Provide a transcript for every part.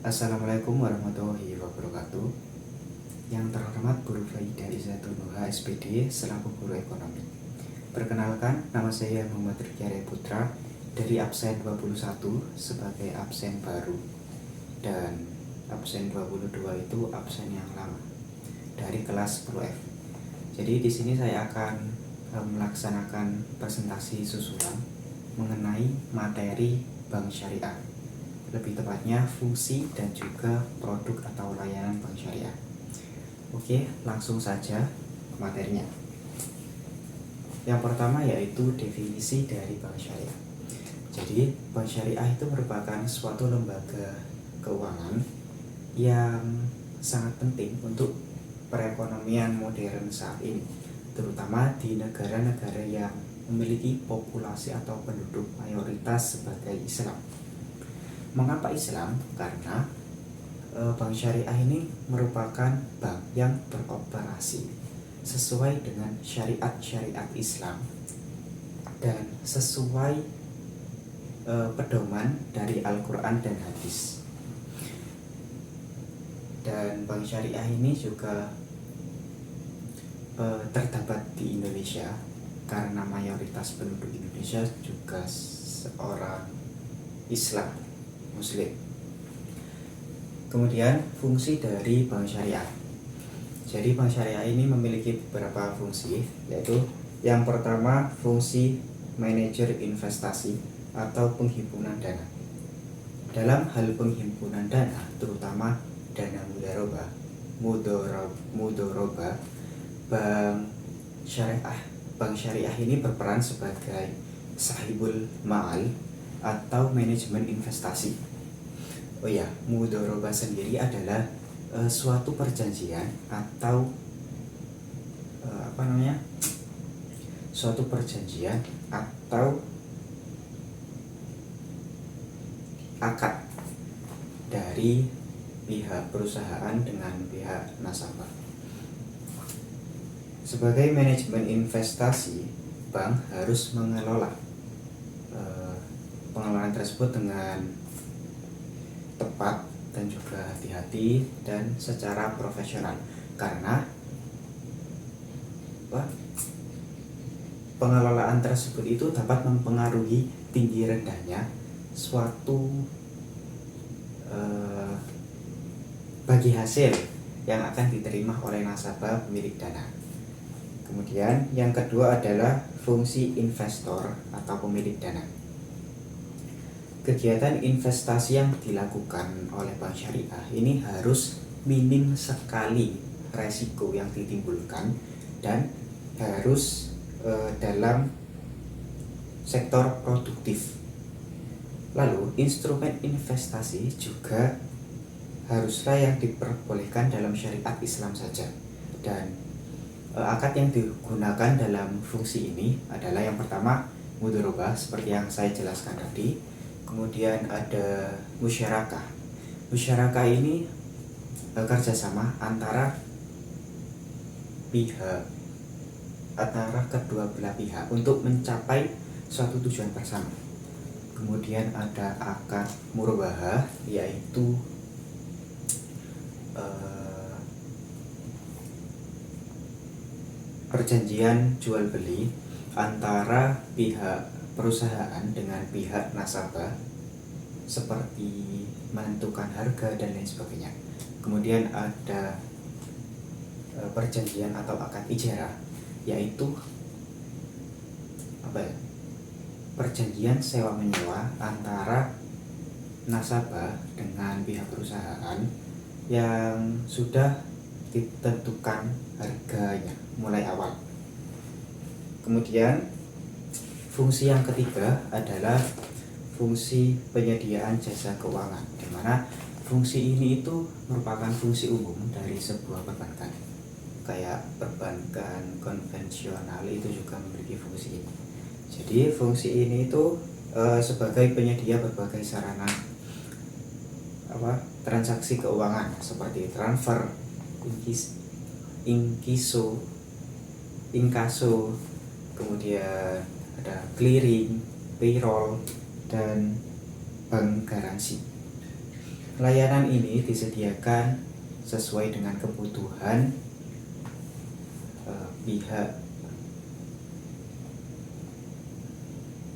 Assalamualaikum warahmatullahi wabarakatuh. Yang terhormat Guru Faidah Izzatul Nuha SPD selaku Guru Ekonomi. Perkenalkan, nama saya Muhammad Riki Putra dari absen 21 sebagai absen baru, dan absen 22 itu absen yang lama dari kelas 10F. Jadi di sini saya akan melaksanakan presentasi susulan mengenai materi bank syariah, lebih tepatnya fungsi dan juga produk atau layanan bank syariah. Oke, langsung saja ke materinya. Yang pertama yaitu definisi dari bank syariah. Jadi, bank syariah itu merupakan suatu lembaga keuangan yang sangat penting untuk perekonomian modern saat ini, terutama di negara-negara yang memiliki populasi atau penduduk mayoritas sebagai Islam. Mengapa Islam? Karena bank syariah ini merupakan bank yang beroperasi sesuai dengan syariat Islam dan sesuai pedoman dari Al-Quran dan hadis. Dan bank syariah ini juga terdapat di Indonesia karena mayoritas penduduk Indonesia juga seorang Islam Muslim. Kemudian fungsi dari bank syariah. Jadi bank syariah ini memiliki beberapa fungsi, yaitu yang pertama fungsi manajer investasi atau penghimpunan dana. Dalam hal penghimpunan dana, terutama dana mudoroba, bank syariah ini berperan sebagai sahibul ma'al atau manajemen investasi. Oh ya, mudoroba sendiri adalah suatu perjanjian atau suatu perjanjian atau akad dari pihak perusahaan dengan pihak nasabah. Sebagai manajemen investasi, bank harus mengelola pengelolaan tersebut dengan tepat dan juga hati-hati dan secara profesional, karena pengelolaan tersebut itu dapat mempengaruhi tinggi rendahnya suatu bagi hasil yang akan diterima oleh nasabah pemilik dana. Kemudian yang kedua adalah fungsi investor atau pemilik dana. Kegiatan investasi yang dilakukan oleh bank syariah ini harus minim sekali resiko yang ditimbulkan dan harus dalam sektor produktif. Lalu instrumen investasi juga haruslah yang diperbolehkan dalam syariat Islam saja, dan akad yang digunakan dalam fungsi ini adalah yang pertama mudharabah seperti yang saya jelaskan tadi. Kemudian ada musyarakah. Musyarakah ini kerjasama antara kedua belah pihak untuk mencapai suatu tujuan bersama. Kemudian ada akad murabahah, yaitu perjanjian jual beli antara pihak perusahaan dengan pihak nasabah, seperti menentukan harga dan lain sebagainya. Kemudian ada perjanjian atau akad ijarah, yaitu perjanjian sewa menyewa antara nasabah dengan pihak perusahaan yang sudah ditentukan harganya mulai awal. Kemudian fungsi yang ketiga adalah fungsi penyediaan jasa keuangan, di mana fungsi ini itu merupakan fungsi umum dari sebuah perbankan. Kayak perbankan konvensional itu juga memiliki fungsi ini. Jadi fungsi ini itu sebagai penyedia berbagai sarana transaksi keuangan seperti transfer, inkaso, kemudian ada clearing, payroll, dan bank garansi. Layanan ini disediakan sesuai dengan kebutuhan pihak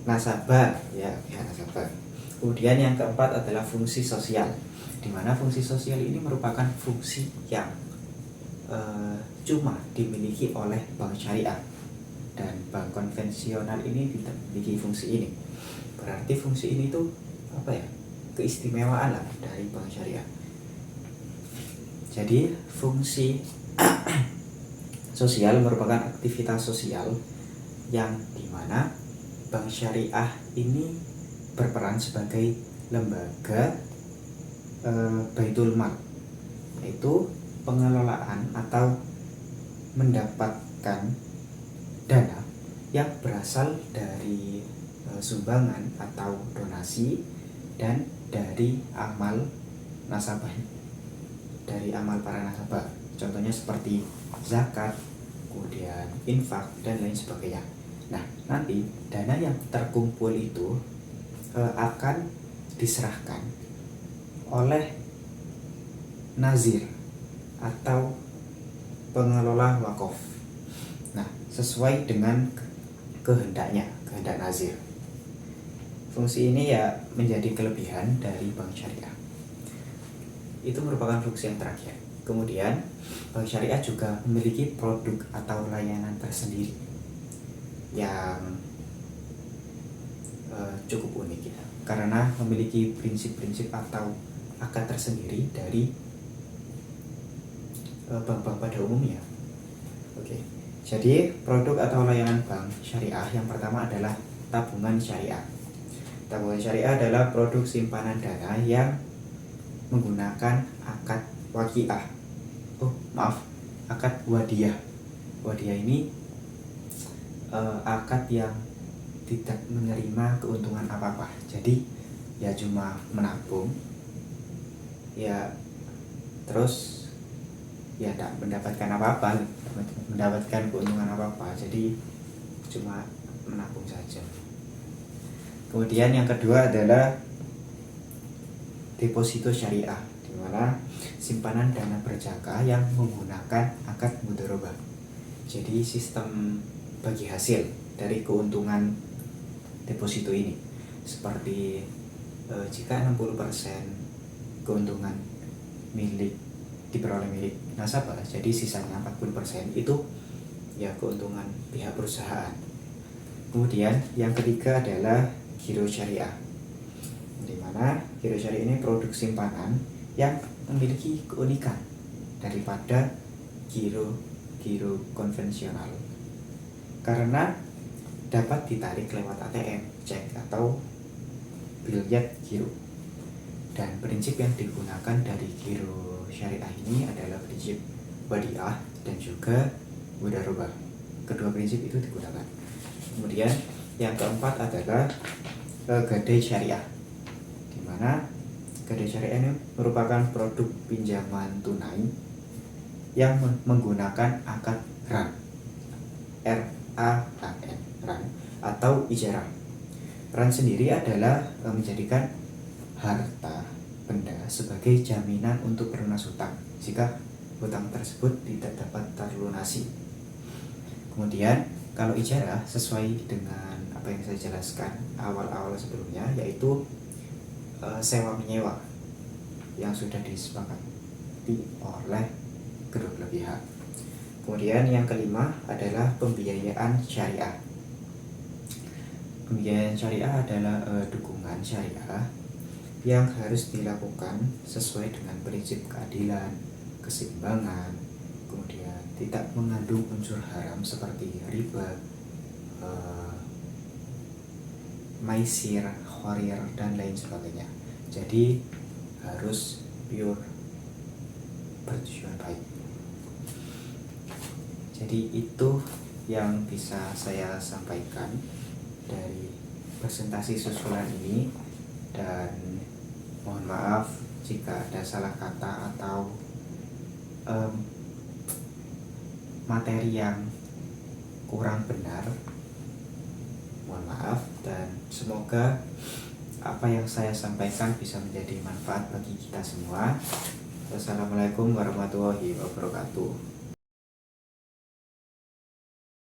nasabah, ya, pihak nasabah. Kemudian yang keempat adalah fungsi sosial, di mana fungsi sosial ini merupakan fungsi yang cuma dimiliki oleh bank syariah, dan bank konvensional ini tidak memiliki fungsi ini. Berarti fungsi ini tuh apa ya, keistimewaan lah dari bank syariah. Jadi fungsi sosial merupakan aktivitas sosial yang dimana bank syariah ini berperan sebagai lembaga baitul mal, yaitu pengelolaan atau mendapatkan dana yang berasal dari sumbangan atau donasi dan dari amal nasabah, dari amal para nasabah. Contohnya seperti zakat, kemudian infak dan lain sebagainya. Nah, nanti dana yang terkumpul itu akan diserahkan oleh nazir atau pengelola wakaf. Nah, sesuai dengan kehendak nazir. Fungsi ini ya menjadi kelebihan dari bank syariah. Itu merupakan fungsi yang terakhir. Kemudian bank syariah juga memiliki produk atau layanan tersendiri yang cukup unik ya, karena memiliki prinsip-prinsip atau akad tersendiri dari bank-bank pada umumnya. Oke, jadi produk atau layanan bank syariah yang pertama adalah tabungan syariah. Tabungan syariah adalah produk simpanan dana yang menggunakan akad waqiah. Akad wadiyah. Wadiyah ini akad yang tidak menerima keuntungan apa-apa. Jadi ya cuma menabung, ya terus ya tidak mendapatkan apa-apa, mendapatkan keuntungan apa-apa. Jadi cuma menabung saja. Kemudian yang kedua adalah deposito syariah, di mana simpanan dana berjangka yang menggunakan akad mudharabah. Jadi sistem bagi hasil dari keuntungan deposito ini, seperti jika 60% keuntungan diperoleh milik nasabah, jadi sisanya 40% itu ya keuntungan pihak perusahaan. Kemudian yang ketiga adalah giro syariah, di mana giro syariah ini produk simpanan yang memiliki keunikan daripada giro konvensional, karena dapat ditarik lewat ATM, cek atau biljet giro. Dan prinsip yang digunakan dari giro syariah ini adalah prinsip wadiah dan juga mudharabah. Kedua prinsip itu digunakan. Kemudian yang keempat adalah gadai syariah, di mana gadai syariah ini merupakan produk pinjaman tunai yang menggunakan akad RAN, RAN atau ijarah. RAN sendiri adalah menjadikan harta benda sebagai jaminan untuk pelunas hutang jika hutang tersebut tidak dapat terlunasi. Kemudian kalau ijarah sesuai dengan apa yang saya jelaskan awal-awal sebelumnya, yaitu sewa menyewa yang sudah disepakati oleh kedua belah pihak. Kemudian yang kelima adalah pembiayaan syariah. Pembiayaan syariah adalah dukungan syariah yang harus dilakukan sesuai dengan prinsip keadilan, keseimbangan, kemudian tidak mengandung unsur haram seperti riba, maisir, khorir, dan lain sebagainya. Jadi harus pure bertujuan baik. Jadi itu yang bisa saya sampaikan dari presentasi susulan ini, dan mohon maaf jika ada salah kata atau materi yang kurang benar. Mohon maaf, dan semoga apa yang saya sampaikan bisa menjadi manfaat bagi kita semua. Wassalamualaikum warahmatullahi wabarakatuh.